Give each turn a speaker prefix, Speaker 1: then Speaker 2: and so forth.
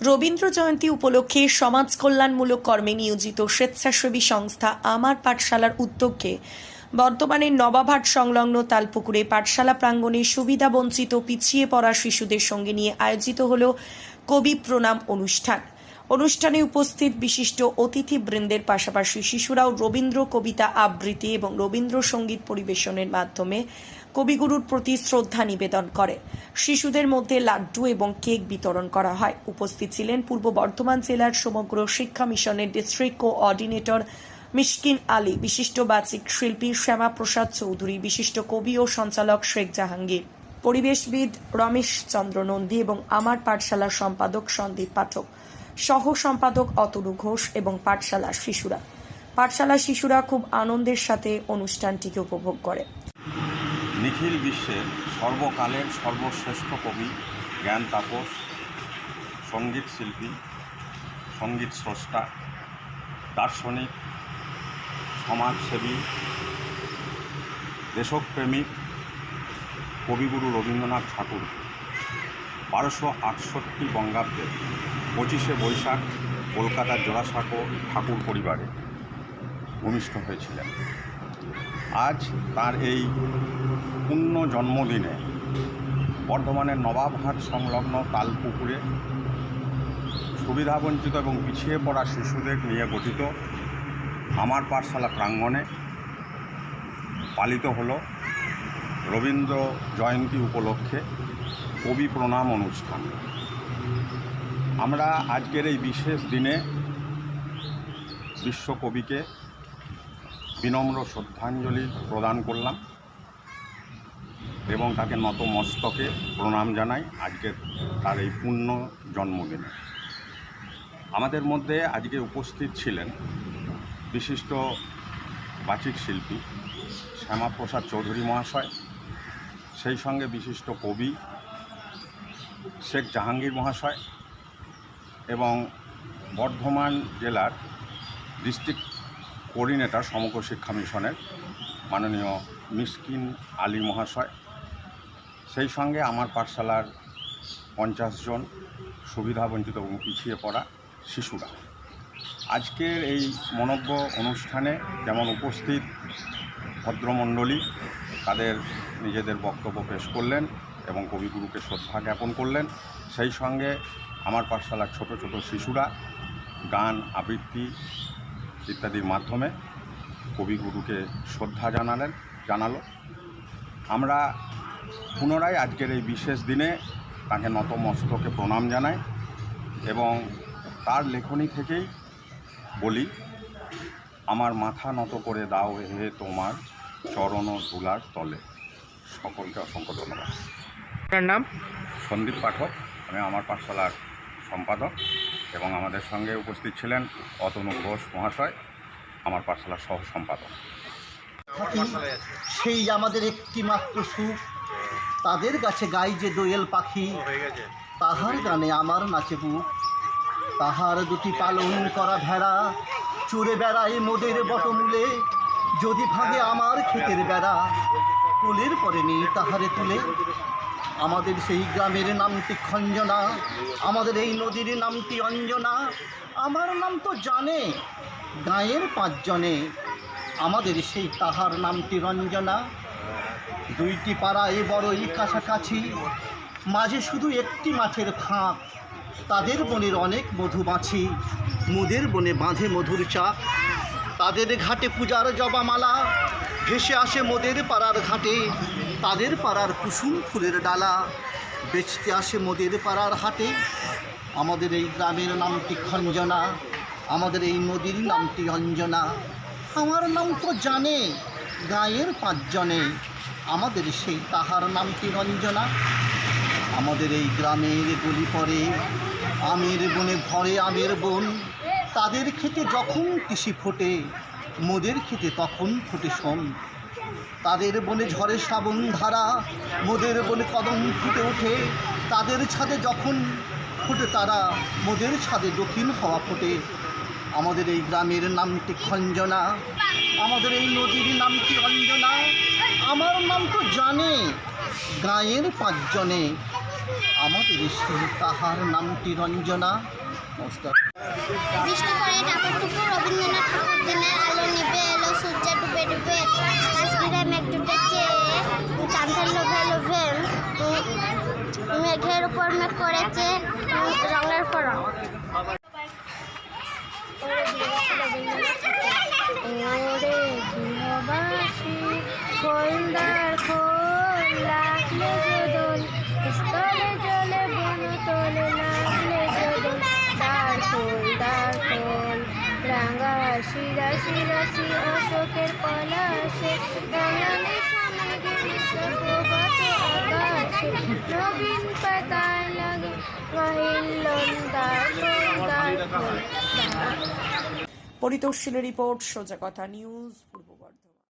Speaker 1: রবীন্দ্র জয়ন্তী উপলক্ষে সমাজ কল্যাণমূলক কর্মে নিয়োজিত স্বেচ্ছাসেবী সংস্থা আমার পাঠশালার উদ্যোগে বর্তমানে নবাবহাট সংলগ্ন তালপুকুরে পাঠশালা প্রাঙ্গণে সুবিধাবঞ্চিত পিছিয়ে পড়া শিশুদের সঙ্গে নিয়ে আয়োজিত হল কবি প্রণাম অনুষ্ঠানে উপস্থিত বিশিষ্ট অতিথিবৃন্দের পাশাপাশি শিশুরাও রবীন্দ্র কবিতা আবৃত্তি এবং রবীন্দ্রসঙ্গীত পরিবেশনের মাধ্যমে কবিগুরুর প্রতি শ্রদ্ধা নিবেদন করে। শিশুদের মধ্যে লাড্ডু এবং কেক বিতরণ করা হয়। উপস্থিত ছিলেন পূর্ব বর্ধমান জেলার সমগ্র শিক্ষা মিশনের ডিস্ট্রিক্ট কোঅর্ডিনেটর মিশকিন আলী, বিশিষ্ট বাচিক শিল্পী শ্যামাপ্রসাদ চৌধুরী, বিশিষ্ট কবি ও সঞ্চালক শেখ জাহাঙ্গীর, পরিবেশবিদ রমেশ চন্দ্র নন্দী এবং আমার পাঠশালার সম্পাদক সন্দীপ পাঠক, সহ সম্পাদক অতনু ঘোষ এবং পাঠশালার শিশুরা খুব আনন্দের সাথে অনুষ্ঠানটিকে উপভোগ করে।
Speaker 2: নিখিল বিশ্বের সর্বকালের সর্বশ্রেষ্ঠ কবি, জ্ঞান তাপস, সঙ্গীত শিল্পী, সঙ্গীত স্রষ্টা, দার্শনিক, সমাজসেবী, দেশপ্রেমিক কবিগুরু রবীন্দ্রনাথ ঠাকুর 1268 বঙ্গাব্দে 25শে বৈশাখ কলকাতার জোড়াসাঁকো ঠাকুর পরিবারে ভূমিষ্ঠ হয়েছিলেন। আজ তার এই পূর্ণ জন্মদিনে বর্ধমানের নবাবহাট সংলগ্ন তালপুকুরে সুবিধাবঞ্চিত এবং পিছিয়ে পড়া শিশুদের নিয়ে গঠিত আমার পাঠশালা প্রাঙ্গণে পালিত হল রবীন্দ্র জয়ন্তী উপলক্ষে কবি প্রণাম অনুষ্ঠান। আমরা আজকের এই বিশেষ দিনে বিশ্বকবিকে বিনম্র শ্রদ্ধাঞ্জলি প্রদান করলাম এবং তাকে নত মস্তকে প্রণাম জানাই আজকের তার এই পূর্ণ জন্মদিনে। আমাদের মধ্যে আজকে উপস্থিত ছিলেন বিশিষ্ট বাচিক শিল্পী শ্যামাপ্রসাদ চৌধুরী মহাশয়, সেই সঙ্গে বিশিষ্ট কবি শেখ জাহাঙ্গীর মহাশয় এবং বর্ধমান জেলার ডিস্ট্রিক্ট কোঅর্ডিনেটর সমগ্র শিক্ষা মিশনের মাননীয় মিশকিন আলী মহাশয়, সেই সঙ্গে আমার পাঠশালার 50 জন সুবিধাবঞ্চিত এবং পিছিয়ে পড়া শিশুরা। আজকের এই মনজ্ঞ অনুষ্ঠানে যেমন উপস্থিত ভদ্রমণ্ডলী তাদের নিজেদের বক্তব্য পেশ করলেন এবং কবিগুরুকে শ্রদ্ধা জ্ঞাপন করলেন, সেই সঙ্গে আমার পাঠশালার ছোট ছোট শিশুরা গান, আবৃত্তি ইত্যাদির মাধ্যমে কবিগুরুকে শ্রদ্ধা জানালো। আমরা পুনরায় আজকের এই বিশেষ দিনে তাকে নতমস্তকে প্রণাম জানাই এবং তার লেখনী থেকেই বলি, আমার মাথা নত করে দাও হে তোমার চরণ ধুলার তলে। সকলকে অসংখ্য ধন্যবাদ।
Speaker 3: আপনার নাম?
Speaker 2: সন্দীপ পাঠক, আমি আমার পাঠশালার সম্পাদক এবং আমাদের সঙ্গে উপস্থিত ছিলেন অতনু ঘোষ মহাশয়, আমার পাঠশালার সহ সম্পাদক।
Speaker 4: সেই আমাদের একটি মাত্র সুখ, তাদের কাছে গাই যে দোয়েল পাখি, তাহার গানে আমার নাচে বুক। তাহার দুটি পালন করা ভেড়া চড়ে বেড়ায় মোদের বটমূলে, যদি ভাগে আমার ক্ষেতের বেড়া, কোলের পরে নেই তাহারে তুলে। আমাদের সেই গ্রামের নামটি খঞ্জনা, আমাদের এই নদীর নামটি অঞ্জনা। আমার নাম তো জানে গাঁয়ের 5 জনে, আমাদের সেই তাহার নামটি রঞ্জনা। 2টি পাড়ায় বড়ই কাছাকাছি, মাঝে শুধু একটি মাঠের ফাঁক। তাদের বনের অনেক মধুমাছি, মোদের বনে বাঁধে মধুর চাক। তাদের ঘাটে পূজার জবামালা ভেসে আসে মোদের পাড়ার ঘাটে। তাদের পাড়ার কুসুম ফুলের ডালা বেচতে আসে মোদের পাড়ার হাটে। আমাদের এই গ্রামের নামটি খঞ্জনা, আমাদের এই নদীর নামটি অঞ্জনা। আমার নাম তো জানে গাঁয়ের 5 জনে, আমাদের সেই তাহার নামটি রঞ্জনা। আমাদের এই গ্রামের গলি পরে আমের বনে ভরে আমের বন। তাদের খেতে যখন তিসি ফোটে, মোদের খেতে তখন ফোটে সোন। তাদের বনে ঝরে শ্রাবণ ধারা, মোদের বনে কদম ফুটে ওঠে। তাদের ছাদে যখন ফোটে তারা, মোদের ছাদে দক্ষিণ হাওয়া ফোটে। আমাদের এই গ্রামের নামটি খঞ্জনা, আমাদের এই নদীর নামটি অঞ্জনা। আমার নাম তো জানে গাঁয়ের 5 জনে, আমাদের সেই তাহার নামটি রঞ্জনা। নমস্কার।
Speaker 3: বৃষ্টি পরে টাপটুকু রবীন্দ্রনাথ ঠাকুর দিনের আলো নিবে এলো সূর্য ডুবে ডুবে আকাশ ঘিরে মেঘ জুটেছে চাঁদের লোভে লোভে মেঘের উপর মেঘ করেছে রঙের ফরং। ওরে গৃহবাসী খোলদার খোল লাগলে যদন স্থলে জলে বনতলে লাগলে যদন দ্বার খোল রাঙা শিরাশি রাশি অশোকের পলাশে রাঙালি আকাশে নবীন পাতায় লাগে মহিলন দ্বার খোল।
Speaker 1: পরিতোষিলের রিপোর্ট, সোজা কথা নিউজ, পূর্ব।